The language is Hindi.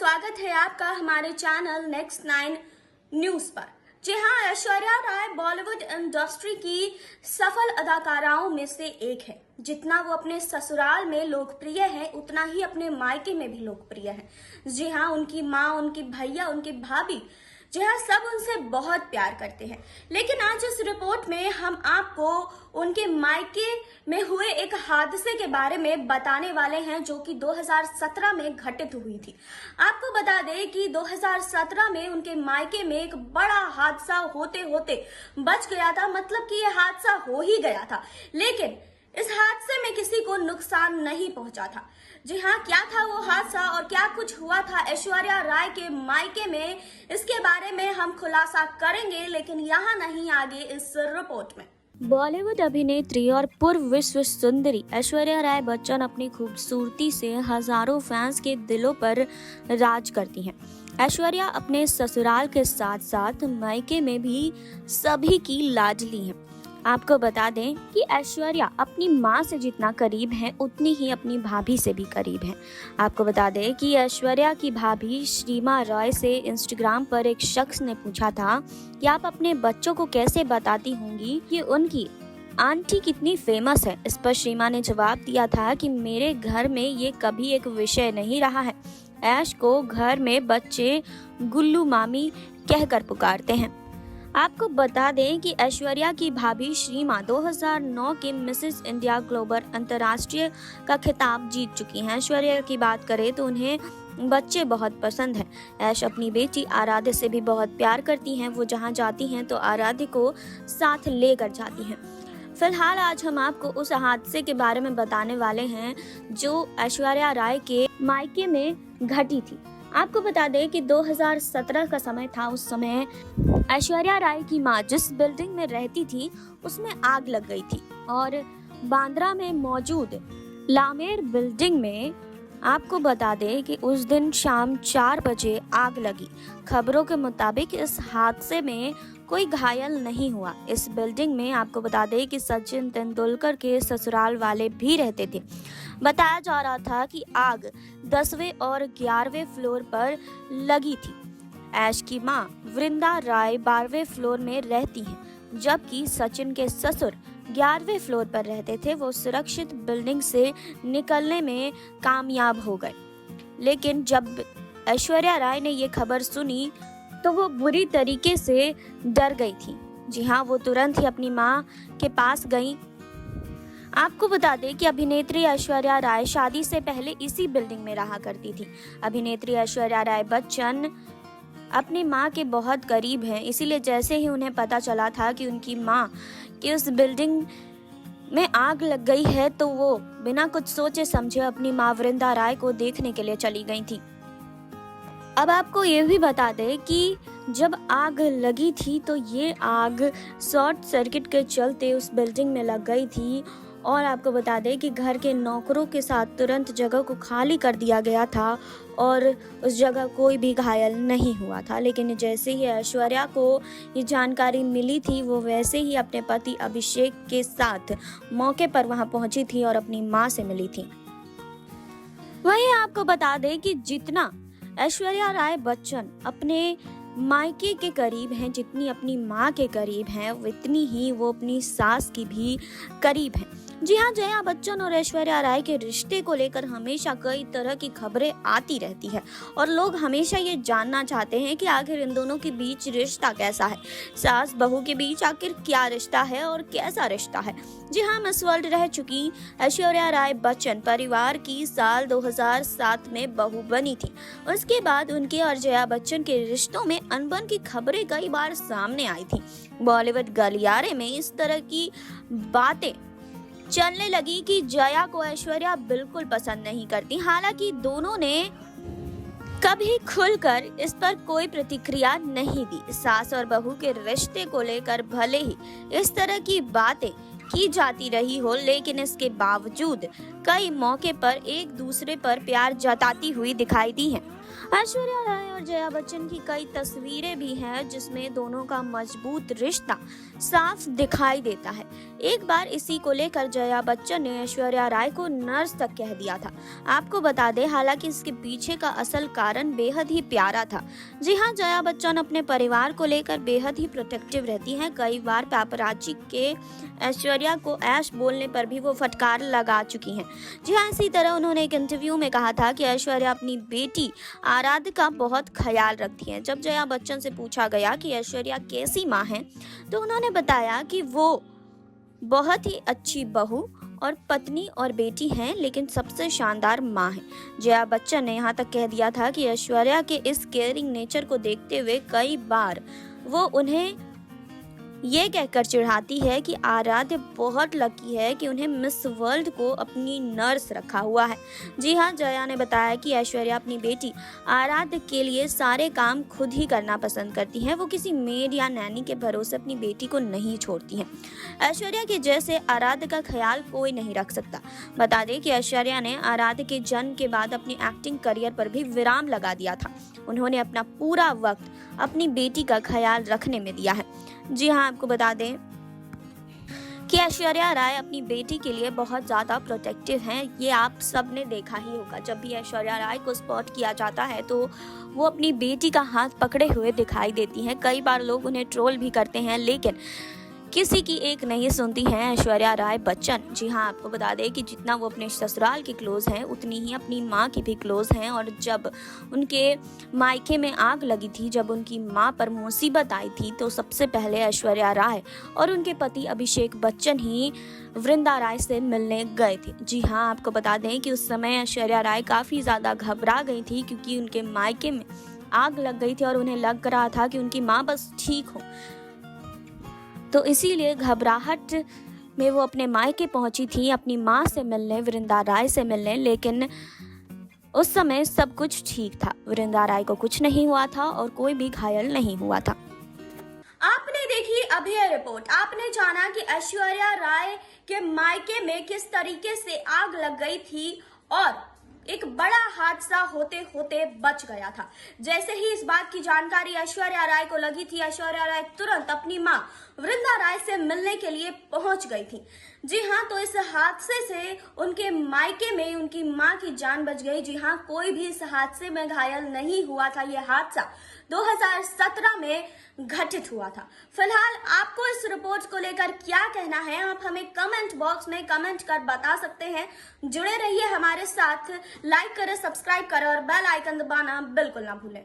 स्वागत है आपका हमारे चैनल नेक्स्ट 9 न्यूज पर। जी हाँ, ऐश्वर्या राय बॉलीवुड इंडस्ट्री की सफल अदाकाराओं में से एक है। जितना वो अपने ससुराल में लोकप्रिय है, उतना ही अपने मायके में भी लोकप्रिय है। जी हाँ, उनकी माँ, उनकी भैया, उनकी भाभी, जी हाँ, सब उनसे बहुत प्यार करते हैं। लेकिन आज इस रिपोर्ट में हम आपको उनके मायके में हुए एक हादसे के बारे में बताने वाले हैं, जो कि 2017 में घटित हुई थी। आपको बता दें कि 2017 में उनके मायके में एक बड़ा हादसा होते होते बच गया था। मतलब कि यह हादसा हो ही गया था, लेकिन इस हादसे में किसी को नुकसान नहीं पहुंचा था। जी हाँ, क्या था वो हादसा और क्या कुछ हुआ था ऐश्वर्या राय के मायके में, इसके बारे में हम खुलासा करेंगे, लेकिन यहाँ नहीं, आगे इस रिपोर्ट में। बॉलीवुड अभिनेत्री और पूर्व विश्व सुंदरी ऐश्वर्या राय बच्चन अपनी खूबसूरती से हजारों फैंस के दिलों पर राज करती हैं। ऐश्वर्या अपने ससुराल के साथ साथ मायके में भी सभी की लाडली हैं। आपको बता दें कि ऐश्वर्या अपनी मां से जितना करीब है, उतनी ही अपनी भाभी से भी करीब है। आपको बता दें कि ऐश्वर्या की भाभी श्रीमा रॉय से इंस्टाग्राम पर एक शख्स ने पूछा था कि आप अपने बच्चों को कैसे बताती होंगी कि उनकी आंटी कितनी फेमस है। इस पर श्रीमा ने जवाब दिया था कि मेरे घर में ये कभी एक विषय नहीं रहा है। ऐश को घर में बच्चे गुल्लू मामी कहकर पुकारते हैं। आपको बता दें कि ऐश्वर्या की भाभी श्रीमा 2009 के मिसेस इंडिया ग्लोबल अंतर्राष्ट्रीय का खिताब जीत चुकी हैं। ऐश्वर्या की बात करें तो उन्हें बच्चे बहुत पसंद हैं। ऐश अपनी बेटी आराध्य से भी बहुत प्यार करती हैं। वो जहां जाती हैं तो आराध्य को साथ लेकर जाती हैं। फिलहाल आज हम आपको उस हादसे के बारे में बताने वाले हैं जो ऐश्वर्या राय के मायके में घटी थी। आपको बता दें कि 2017 का समय था। उस समय ऐश्वर्या राय की मां जिस बिल्डिंग में रहती थी उसमें आग लग गई थी और बांद्रा में मौजूद लामेर बिल्डिंग में आपको बता दें कि उस दिन शाम 4 बजे आग लगी। खबरों के मुताबिक इस हादसे में कोई घायल नहीं हुआ। इस बिल्डिंग में आपको बता दें कि सचिन तेंदुलकर के ससुराल वाले भी रहते थे। बताया जा रहा था कि आग 10वें और 11वें फ्लोर पर लगी थी। ऐश की मां वृंदा राय 12वें फ्लोर में रहती हैं, जबकि सचिन के ससुर 11वें फ्लोर पर रहते थे। वो सुरक्षित बिल्डिंग से निकलने में कामयाब हो गए, लेकिन जब ऐश्वर्या राय ने ये खबर सुनी तो वो बुरी तरीके से डर गई थी। जी हाँ, वो तुरंत ही अपनी मां के पास गई। आपको बता दें कि अभिनेत्री ऐश्वर्या राय शादी से पहले इसी बिल्डिंग में रहा करती थी। अभिनेत्री ऐश्वर्या राय बच्चन अपनी मां के बहुत करीब हैं, इसीलिए जैसे ही उन्हें पता चला था कि उनकी मां की उस बिल्डिंग में आग लग गई है, तो वो बिना कुछ सोचे समझे अपनी मां वृंदा राय को देखने के लिए चली गई थी। अब आपको ये भी बता दें कि जब आग लगी थी तो ये आग शॉर्ट सर्किट के चलते उस बिल्डिंग में लग गई थी। और आपको बता दें कि घर के नौकरों के साथ तुरंत जगह को खाली कर दिया गया था और उस जगह कोई भी घायल नहीं हुआ था। लेकिन जैसे ही ऐश्वर्या को ये जानकारी मिली थी, वो वैसे ही अपने पति अभिषेक के साथ मौके पर वहां पहुंची थी और अपनी मां से मिली थी। वहीं आपको बता दें कि जितना ऐश्वर्या राय बच्चन अपने मायके के करीब हैं, जितनी अपनी मां के करीब हैं, उतनी ही वो अपनी सास की भी करीब हैं। जी हाँ, जया बच्चन और ऐश्वर्या राय के रिश्ते को लेकर हमेशा कई तरह की खबरें आती रहती है और लोग हमेशा ये जानना चाहते हैं कि आखिर इन दोनों के बीच रिश्ता कैसा है। सास बहू के बीच आखिर क्या रिश्ता है और कैसा रिश्ता है। जी हाँ, मिस वर्ल्ड रह चुकी ऐश्वर्या राय बच्चन परिवार की साल 2007 में बहू बनी थी। उसके बाद उनके और जया बच्चन के रिश्तों में अनबन की खबरें कई बार सामने आई थी। बॉलीवुड गलियारे में इस तरह की बातें चलने लगी कि जया को ऐश्वर्या बिल्कुल पसंद नहीं करती। हालांकि दोनों ने कभी खुलकर इस पर कोई प्रतिक्रिया नहीं दी। सास और बहू के रिश्ते को लेकर भले ही इस तरह की बातें की जाती रही हो, लेकिन इसके बावजूद कई मौके पर एक दूसरे पर प्यार जताती हुई दिखाई दी है। ऐश्वर्या राय और जया बच्चन की कई तस्वीरें भी हैं जिसमें दोनों का मजबूत रिश्ता साफ दिखाई देता है। एक बार इसी को लेकर जया बच्चन ने ऐश्वर्या राय को नर्स तक कह दिया था। आपको बता दें, हालांकि इसके पीछे का असल कारण बेहद ही प्यारा था। जी हाँ, जया बच्चन अपने परिवार को लेकर बेहद ही प्रोटेक्टिव रहती हैं। कई बार पैपराची के ऐश्वर्या को ऐश बोलने पर भी वो फटकार लगा चुकी हैं। जी हाँ, इसी तरह उन्होंने एक इंटरव्यू में कहा था कि ऐश्वर्या अपनी बेटी आराध्या का बहुत ख्याल रखती हैं। जब जया बच्चन से पूछा गया कि ऐश्वर्या कैसी माँ है, तो उन्होंने बताया कि वो बहुत ही अच्छी बहू और पत्नी और बेटी हैं, लेकिन सबसे शानदार माँ है। जया बच्चन ने यहाँ तक कह दिया था कि ऐश्वर्या के इस केयरिंग नेचर को देखते हुए कई बार वो उन्हें ये कहकर चिढ़ाती है कि आराध्य बहुत लकी है कि उन्हें मिस वर्ल्ड को अपनी नर्स रखा हुआ है। जी हाँ, जया ने बताया कि ऐश्वर्या अपनी बेटी आराध्य के लिए सारे काम खुद ही करना पसंद करती हैं। वो किसी मेड या नैनी के भरोसे अपनी बेटी को नहीं छोड़ती हैं। ऐश्वर्या के जैसे आराध्य का ख्याल कोई नहीं रख सकता। बता दें कि ऐश्वर्या ने आराध्य के जन्म के बाद अपनी एक्टिंग करियर पर भी विराम लगा दिया था। उन्होंने अपना पूरा वक्त अपनी बेटी का ख्याल रखने में दिया है। जी हाँ, आपको बता दें कि ऐश्वर्या राय अपनी बेटी के लिए बहुत ज़्यादा प्रोटेक्टिव हैं। ये आप सब ने देखा ही होगा। जब भी ऐश्वर्या राय को स्पॉट किया जाता है तो वो अपनी बेटी का हाथ पकड़े हुए दिखाई देती हैं। कई बार लोग उन्हें ट्रोल भी करते हैं, लेकिन किसी की एक नहीं सुनती हैं ऐश्वर्या राय बच्चन। जी हाँ, आपको बता दें कि जितना वो अपने ससुराल के क्लोज हैं, उतनी ही अपनी माँ की भी क्लोज हैं। और जब उनके मायके में आग लगी थी, जब उनकी माँ पर मुसीबत आई थी, तो सबसे पहले ऐश्वर्या राय और उनके पति अभिषेक बच्चन ही वृंदा राय से मिलने गए थे। जी हाँ, आपको बता दें कि उस समय ऐश्वर्या राय काफ़ी ज़्यादा घबरा गई थी, क्योंकि उनके मायके में आग लग गई थी और उन्हें लग रहा था कि उनकी माँ बस ठीक हो। तो इसीलिए घबराहट में वो अपने मायके पहुंची थी अपनी माँ से मिलने, वृंदा राय से मिलने। लेकिन उस समय सब कुछ ठीक था। वृंदा राय को कुछ नहीं हुआ था और कोई भी घायल नहीं हुआ था। आपने देखी अभी रिपोर्ट। आपने जाना कि ऐश्वर्या राय के मायके में किस तरीके से आग लग गई थी और एक बड़ा हादसा होते होते बच गया था। जैसे ही इस बात की जानकारी ऐश्वर्या राय को लगी थी, ऐश्वर्या राय तुरंत अपनी माँ वृंदा राय से मिलने के लिए पहुंच गई थी। जी हाँ, तो इस हादसे से उनके मायके में उनकी माँ की जान बच गई। जी हाँ, कोई भी इस हादसे में घायल नहीं हुआ था। यह हादसा 2017 में घटित हुआ था। फिलहाल आपको इस रिपोर्ट को लेकर क्या कहना है, आप हमें कमेंट बॉक्स में कमेंट कर बता सकते हैं। जुड़े रहिए हमारे साथ, लाइक करें, सब्सक्राइब करें और बेल आइकन दबाना बिल्कुल ना भूलें।